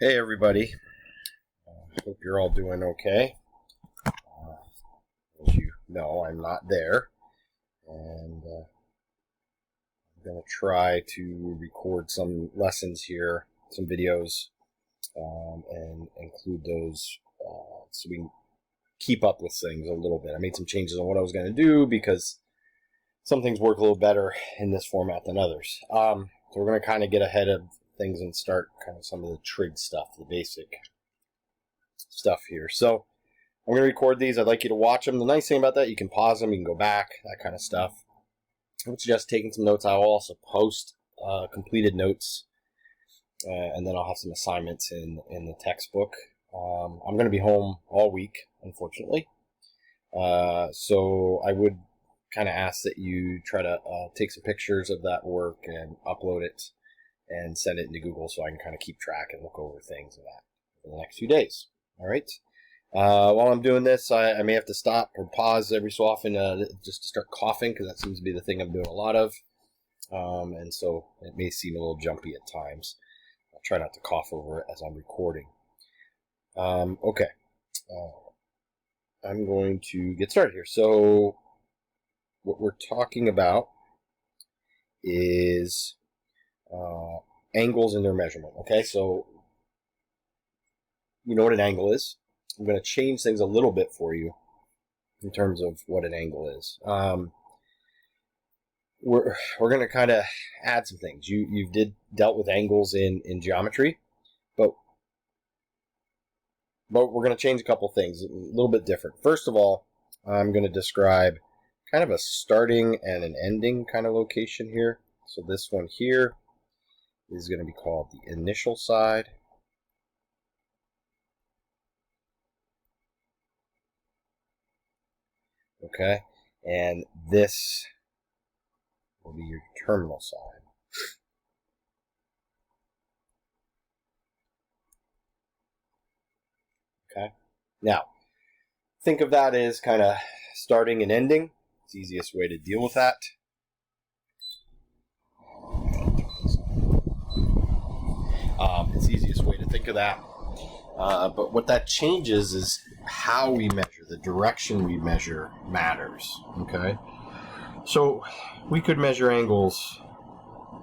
Hey everybody, hope you're all doing okay. As you know, I'm not there, and I'm going to try to record some lessons here, some videos, and include those so we can keep up with things a little bit. I made some changes on what I was going to do because some things work a little better in this format than others. So we're going to kind of get ahead of things and start kind of some of the trig stuff, the basic stuff here. So I'm going to record these. I'd like you to watch them. The nice thing about that, you can pause them, you can go back, that kind of stuff. I would suggest taking some notes. I will also post completed notes, and then I'll have some assignments in the textbook. I'm going to be home all week, unfortunately. So I would kind of ask that you try to take some pictures of that work and upload it and send it into Google so I can kind of keep track and look over things of that for the next few days. All right. While I'm doing this, I may have to stop or pause every so often just to start coughing, because that seems to be the thing I'm doing a lot of. And so it may seem a little jumpy at times. I'll try not to cough over it as I'm recording. Okay. I'm going to get started here. So what we're talking about is angles and their measurement. Okay, so you know what an angle is. I'm going to change things a little bit for you in terms of what an angle is. We're going to kind of add some things. You've dealt with angles in geometry, but we're going to change a couple things, a little bit different. First of all, I'm going to describe kind of a starting and an ending kind of location here. So this one here is going to be called the initial side. Okay, and this will be your terminal side. Okay, now think of that as kind of starting and ending. It's the easiest way to deal with that. It's the easiest way to think of that. But what that changes is how we measure. The direction we measure matters. Okay? So we could measure angles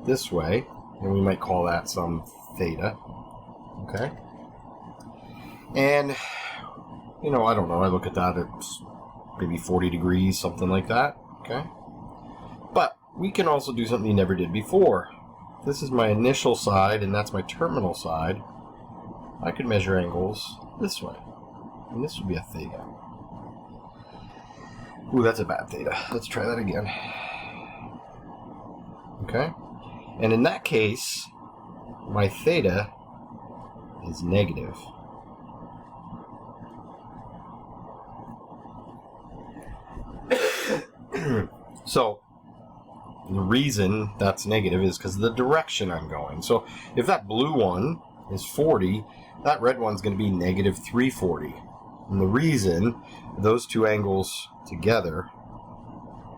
this way, and we might call that some theta. Okay? And, you know, I don't know. I look at that, it's maybe 40 degrees, something like that. Okay? But we can also do something you never did before. This is my initial side, and that's my terminal side. I could measure angles this way, and this would be a theta. Ooh, that's a bad theta. Let's try that again. Okay? And in that case, my theta is negative. So, the reason that's negative is because of the direction I'm going. So, if that blue one is 40, that red one's going to be negative 340. And the reason those two angles together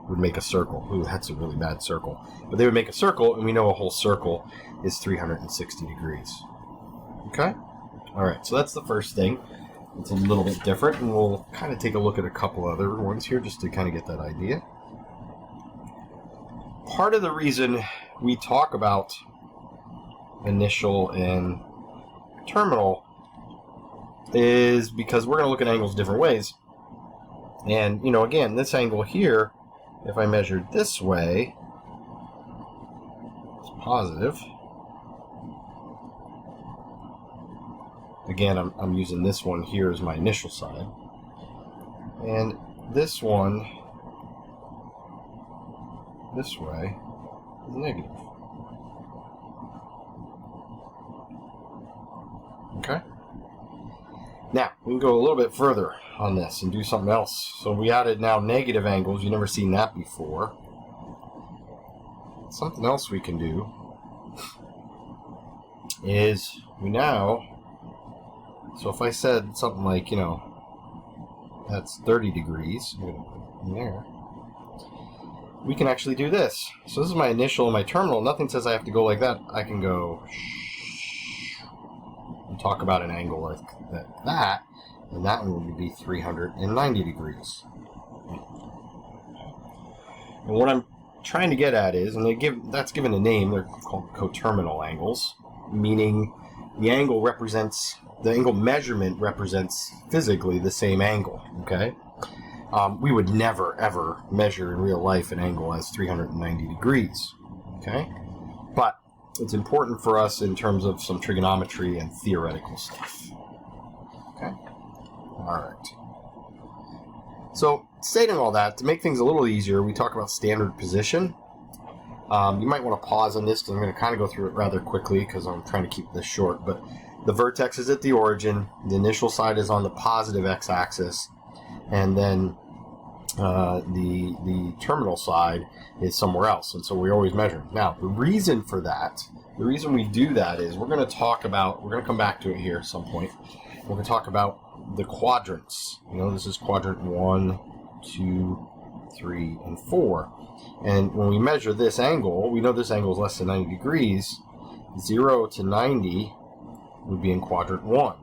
would make a circle. Ooh, that's a really bad circle. But they would make a circle, and we know a whole circle is 360 degrees. Okay? Alright, so that's the first thing. It's a little bit different, and we'll kind of take a look at a couple other ones here just to kind of get that idea. Part of the reason we talk about initial and terminal is because we're going to look at angles different ways. And, you know, again, this angle here, if I measured this way, it's positive. Again, I'm using this one here as my initial side. And this one, this way, is negative. Okay? Now, we can go a little bit further on this and do something else. So we added now negative angles. You've never seen that before. Something else we can do is we now, so if I said something like, you know, that's 30 degrees, I'm going to put it in there, we can actually do this. So this is my initial and my terminal. Nothing says I have to go like that. I can go talk about an angle like that, and that one would be 390 degrees. And what I'm trying to get at is, and that's given a name, they're called coterminal angles, meaning the angle measurement represents physically the same angle, okay? We would never, ever measure in real life an angle as 390 degrees, okay? But it's important for us in terms of some trigonometry and theoretical stuff, okay? All right. So, stating all that, to make things a little easier, we talk about standard position. You might want to pause on this because I'm going to kind of go through it rather quickly because I'm trying to keep this short. But the vertex is at the origin, the initial side is on the positive x-axis, and then the terminal side is somewhere else. And so we always measure. Now, the reason for that, the reason we do that is we're going to come back to it here at some point. We're going to talk about the quadrants. This is quadrant 1, 2, 3, and 4. And when we measure this angle, we know this angle is less than 90 degrees. 0 to 90 would be in quadrant 1.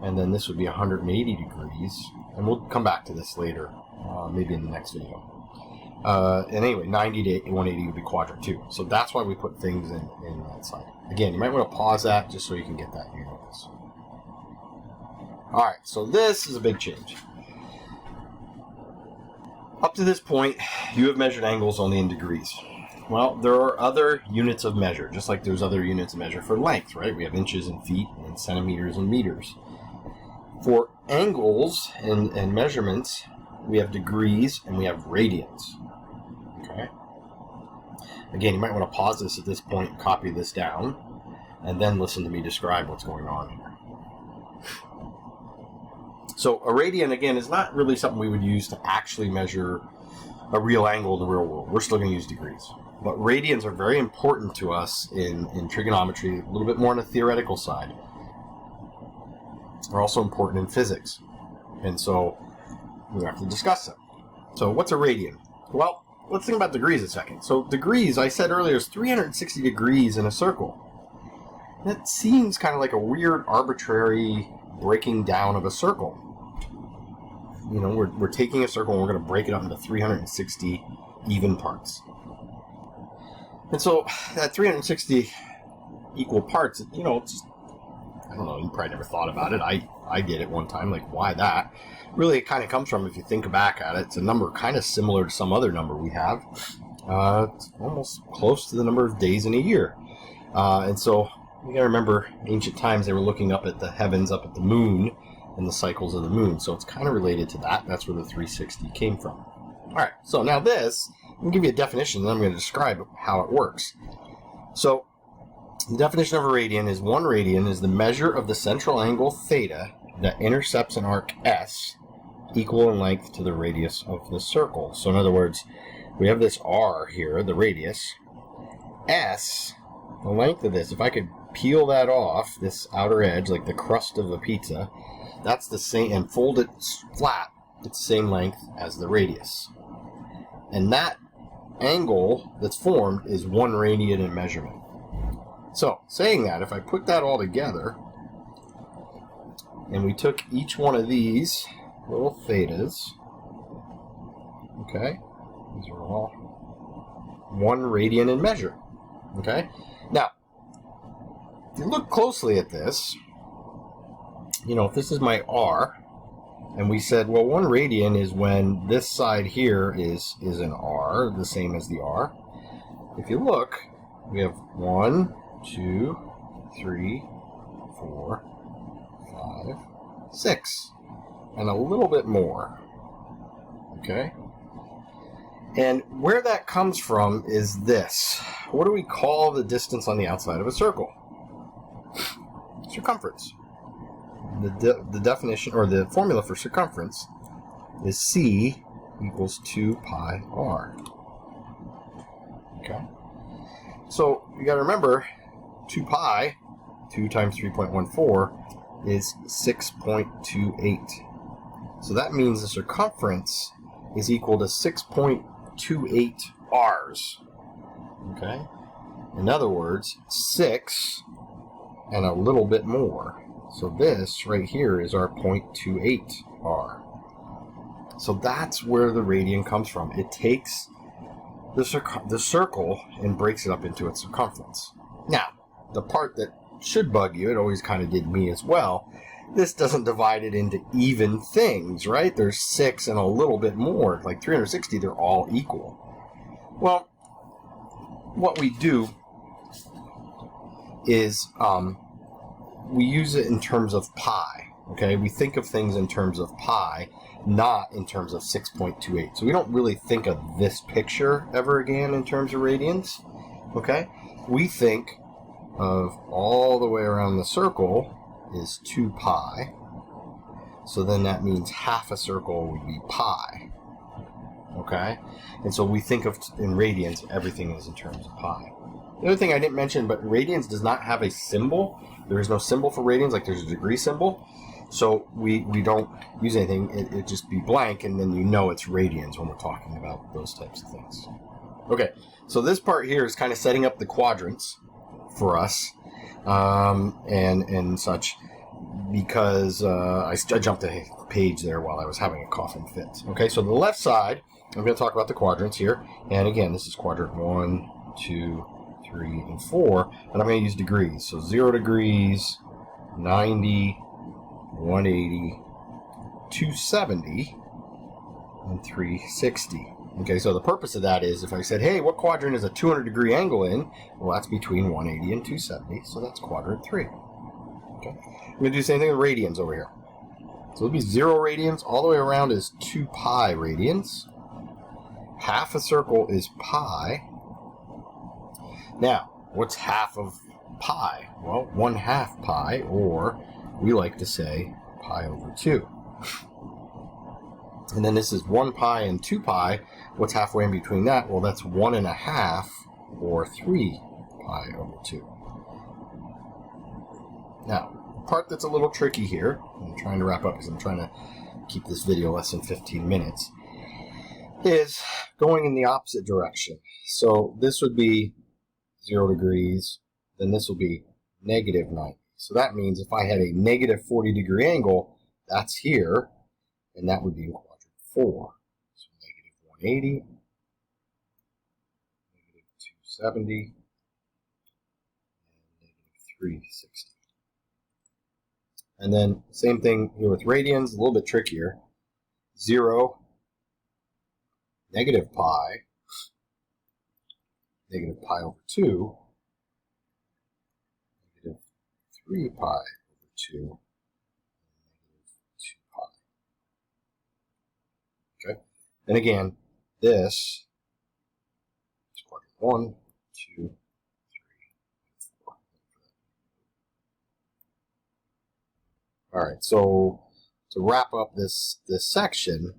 And then this would be 180 degrees. And we'll come back to this later, maybe in the next video. And anyway, 90 to 180 would be quadrant 2. So that's why we put things in that side. Again, you might want to pause that just so you can get that here with us. Alright, so this is a big change. Up to this point, you have measured angles only in degrees. Well, there are other units of measure, just like there's other units of measure for length, right? We have inches and feet and centimeters and meters. For angles and measurements, we have degrees and we have radians. Okay? Again, you might want to pause this at this point, copy this down, and then listen to me describe what's going on here. So a radian, again, is not really something we would use to actually measure a real angle in the real world. We're still going to use degrees. But radians are very important to us in trigonometry, a little bit more on the theoretical side. They're also important in physics. And so we have to discuss them. So what's a radian? Well, let's think about degrees a second. So degrees, I said earlier, is 360 degrees in a circle. That seems kind of like a weird, arbitrary breaking down of a circle. We're taking a circle and we're going to break it up into 360 even parts. And so that 360 equal parts, it's just, I don't know, you probably never thought about it. I did it one time, like, why that? Really, it kind of comes from, if you think back at it, it's a number kind of similar to some other number we have. It's almost close to the number of days in a year. And so you got to remember, ancient times, they were looking up at the heavens, up at the moon, and the cycles of the moon. So it's kind of related to that. That's where the 360 came from. All right, so now this, I'm going to give you a definition, and then I'm going to describe how it works. So the definition of a radian is 1 radian is the measure of the central angle theta that intercepts an arc S equal in length to the radius of the circle. So in other words, we have this R here, the radius. S, the length of this, if I could peel that off, this outer edge, like the crust of a pizza, that's the same, and fold it flat, it's the same length as the radius. And that angle that's formed is 1 radian in measurement. So, saying that, if I put that all together, and we took each one of these little thetas, okay, these are all 1 radian in measure, okay? Now, if you look closely at this, if this is my R, and we said, well, 1 radian is when this side here is an R, the same as the R. If you look, we have 1, 2, 3, 4, 5, 6, and a little bit more, okay? And where that comes from is this. What do we call the distance on the outside of a circle? Circumference. The definition, or the formula for circumference, is C equals 2 pi r. Okay? So, you got to remember, 2 pi, 2 times 3.14, is 6.28. So that means the circumference is equal to 6.28 r's. Okay? In other words, 6 and a little bit more. So this right here is our 0.28 r. So that's where the radian comes from. It takes the circle and breaks it up into its circumference. Now, the part that should bug you, it always kind of did me as well, this doesn't divide it into even things, right? There's 6 and a little bit more, like 360, they're all equal. Well, what we do is we use it in terms of pi, okay? We think of things in terms of pi, not in terms of 6.28. So we don't really think of this picture ever again in terms of radians, okay? We think of all the way around the circle is 2 pi. So then that means half a circle would be pi, okay? And so we think of, in radians, everything is in terms of pi. The other thing I didn't mention, but radians does not have a symbol. There is no symbol for radians, like there's a degree symbol. So we don't use anything. It just be blank, and then you know it's radians when we're talking about those types of things. Okay, so this part here is kind of setting up the quadrants for us and such, because I jumped a page there while I was having a coughing fit. Okay, so the left side, I'm going to talk about the quadrants here. And again, this is quadrant 1, 2, 3, and 4. And I'm going to use degrees. So 0 degrees, 90, 180, 270, and 360. Okay, so the purpose of that is if I said, hey, what quadrant is a 200-degree angle in? Well, that's between 180 and 270, so that's quadrant 3. Okay, I'm going to do the same thing with radians over here. So it'll be 0 radians. All the way around is 2 pi radians. Half a circle is pi. Now, what's half of pi? Well, 1/2 pi, or we like to say pi over 2. And then this is 1 pi and 2 pi. What's halfway in between that? Well, that's 1.5 or 3 pi over 2. Now, the part that's a little tricky here, I'm trying to wrap up because I'm trying to keep this video less than 15 minutes, is going in the opposite direction. So this would be 0 degrees, then this will be negative 90. So that means if I had a negative 40-degree angle, that's here, and that would be in quadrant 4. So negative 180, negative 270, and negative 360. And then same thing here with radians, a little bit trickier. 0, negative pi over 2, negative 3 pi over 2, and negative 2 pi. Okay? And again, this is quadrant 1, 2, 3, 4. All right, so to wrap up this section,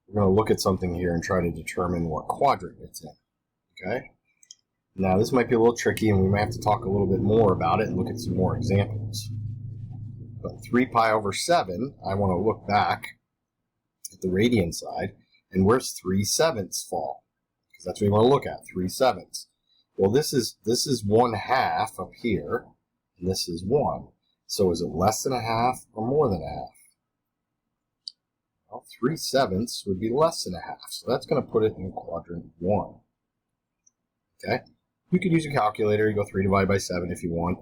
we're going to look at something here and try to determine what quadrant it's in. Okay? Now, this might be a little tricky, and we might have to talk a little bit more about it and look at some more examples. But 3 pi over 7, I want to look back at the radian side, and where's 3/7 fall? Because that's what we want to look at, 3/7. Well, this is 1/2 up here, and this is 1. So is it less than a half or more than a half? Well, 3/7 would be less than a half, so that's going to put it in quadrant 1. Okay? You could use a calculator. You go 3 divided by 7 if you want.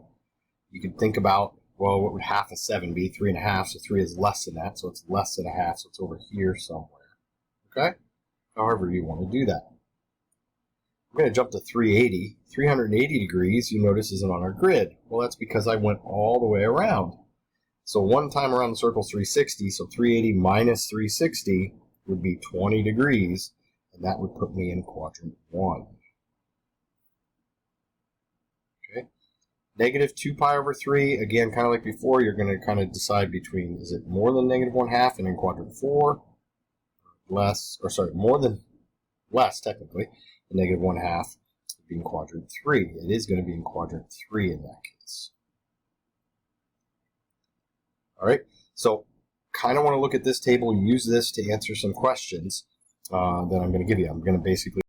You could think about, well, what would half of 7 be? 3.5, so 3 is less than that, so it's less than a half, so it's over here somewhere. Okay? However you want to do that. We're going to jump to 380. 380 degrees, you notice, isn't on our grid. Well, that's because I went all the way around. So one time around the circle is 360, so 380 minus 360 would be 20 degrees, and that would put me in quadrant 1. Okay. Negative 2 pi over 3, again, kind of like before, you're going to kind of decide between, is it more than negative 1/2 and in quadrant 4, less, or sorry, more than, less technically, and negative 1/2 would be in quadrant 3. It is going to be in quadrant 3 in that case. All right, so kind of want to look at this table, use this to answer some questions that I'm going to give you. I'm going to basically